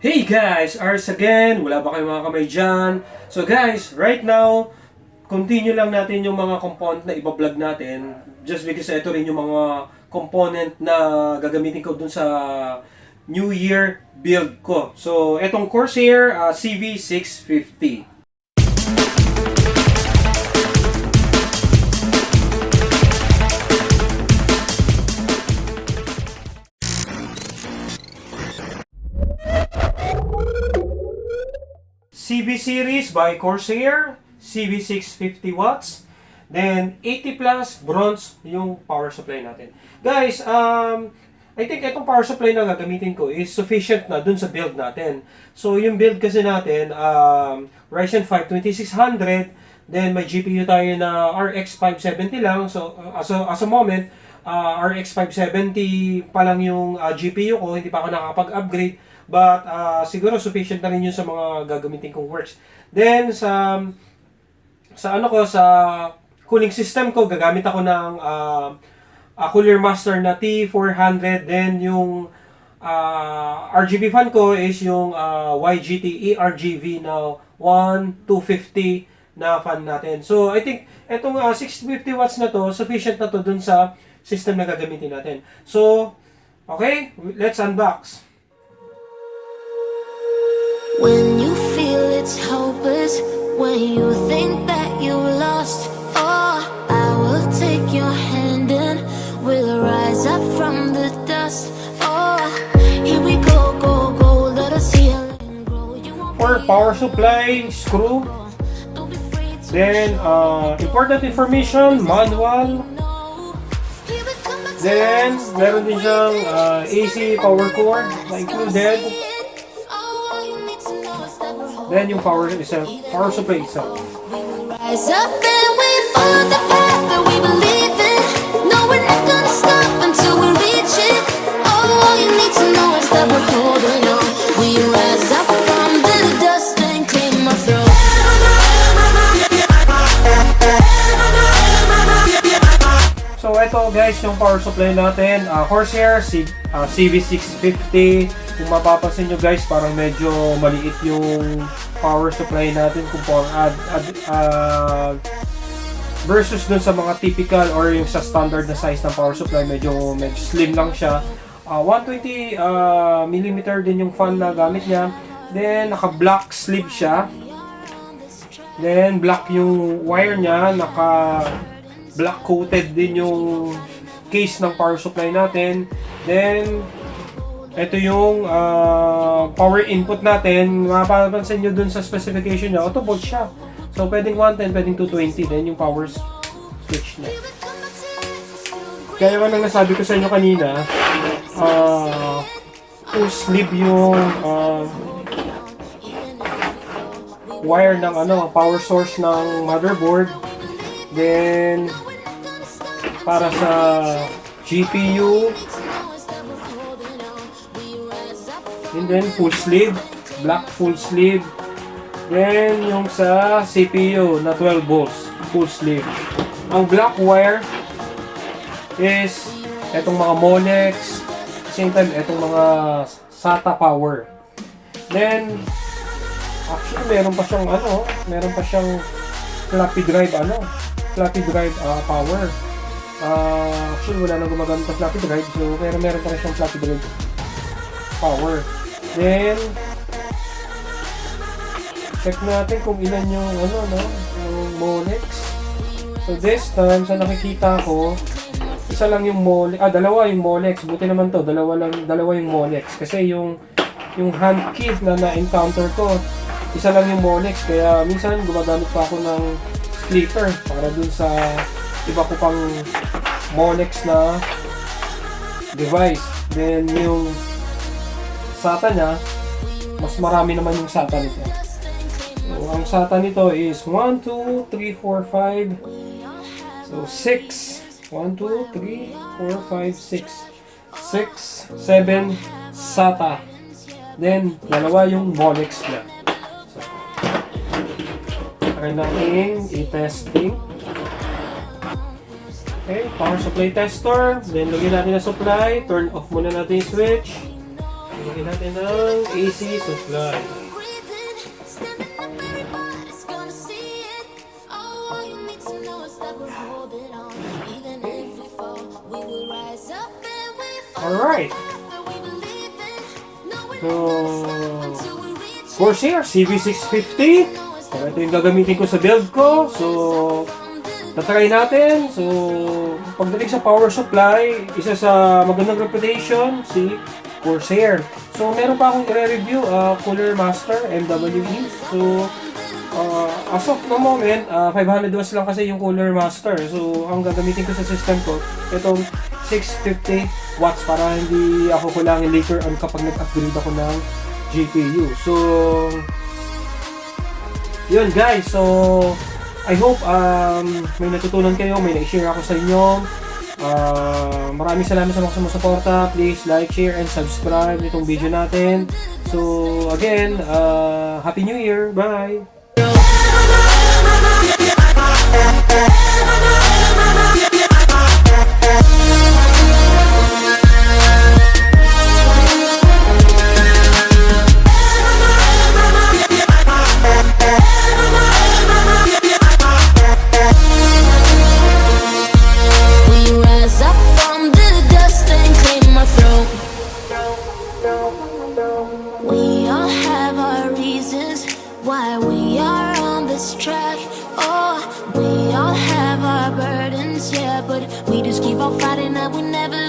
Hey guys, Ars again. Wala ba kayong mga kamay dyan? So guys, right now, continue lang natin yung mga component na iba-vlog natin. Just because ito rin yung mga component na gagamitin ko dun sa New Year build ko. So, etong Corsair CV650. CV series by Corsair, CV650 watts, then 80 plus bronze yung power supply natin. Guys, I think itong power supply na gagamitin ko is sufficient na dun sa build natin. So yung build kasi natin, Ryzen 5 2600, then may GPU tayo na RX 570 lang. So as a moment, RX 570 pa lang yung GPU ko, hindi pa ako nakakapag-upgrade. But siguro sufficient na rin yun sa mga gagamitin kong works. Then sa cooling system ko, gagamit ako ng Cooler Master na T400. Then yung RGB fan ko is yung YGT ERGV na 1250 na fan natin. So I think etong 650 watts na to, sufficient na to dun sa system na gagamitin natin. So okay, let's unbox. When you feel it's hopeless, when you think that you lost, oh, I will take your hand and we'll rise up from the dust. Oh, here we go, go, go, let us heal and grow. For power supply screw, then important information manual, then meron din siyang AC power cord na included. Then yung power supply itself. Rise up and we follow the path that we believe in. No, we're not gonna stop until we reach it. All you need to know is that we're holding on. We rise up from the dust and claim our throne. So ito guys yung power supply natin, Corsair CV650. Kung mapapansin nyo guys, parang medyo maliit yung power supply natin versus dun sa mga typical or yung sa standard na size ng power supply, medyo slim lang siya. 120 mm din yung fan na gamit niya. Then naka black sleeve siya. Then black yung wire niya, naka black coated din yung case ng power supply natin. Then ito yung power input natin. Mapapansin nyo dun sa specification niya, auto volt siya. So pwedeng 110, pwedeng 220 din yung power switch niya. Kaya nga nang nasabi ko sa inyo kanina, full sleeve yung wire ng power source ng motherboard. Then para sa GPU, and then full sleeve, black full sleeve. Then yung sa CPU na 12 volts, full sleeve. Ang black wire is etong mga Molex, same time etong mga SATA power. Then actually meron pa siyang floppy drive power. Actually wala nang gumagamit ng floppy drive, so pero meron pa rin siyang floppy drive power. Then check natin kung ilan yung yung Molex. So this time sa nakikita ko, isa lang yung Molex, dalawa yung Molex. Buti naman to, dalawa yung Molex kasi yung hand key na na-encounter ko, isa lang yung Molex, kaya minsan gumagamit pa ako ng splitter para dun sa iba ko pang Molex na device. Then yung SATA niya, mas marami naman yung SATA nito. So, ang SATA nito is 1, 2, 3, 4, 5. So, 6. 1, 2, 3, 4, 5, 6. 6, 7 SATA. Then, dalawa yung Molex niya. So, try natin i-testing. Okay, power supply tester. Then, lagyan natin na supply. Turn off muna natin yung switch. Lagyan natin ng AC supply. Alright. So, Corsair CV650. So, ito yung gagamitin ko sa build ko. So, tatry natin. So, pagdating sa power supply, isa sa magandang reputation, si Corsair. So, meron pa akong i-review, Cooler Master, MWE. So, as of the moment, 500 watts lang kasi yung Cooler Master. So, ang gagamitin ko sa system ko, itong 650 watts para hindi ako kulangin later on kapag nag-upgrade ako ng GPU. So, yun guys. So, I hope may natutunan kayo, may na-share ako sa inyo. Maraming salamat sa mga sumusuporta. Please like, share, and subscribe nitong video natin. So, again, Happy New Year! Bye! We all have our reasons why we are on this track. Oh, we all have our burdens, yeah, but we just keep on fighting and we never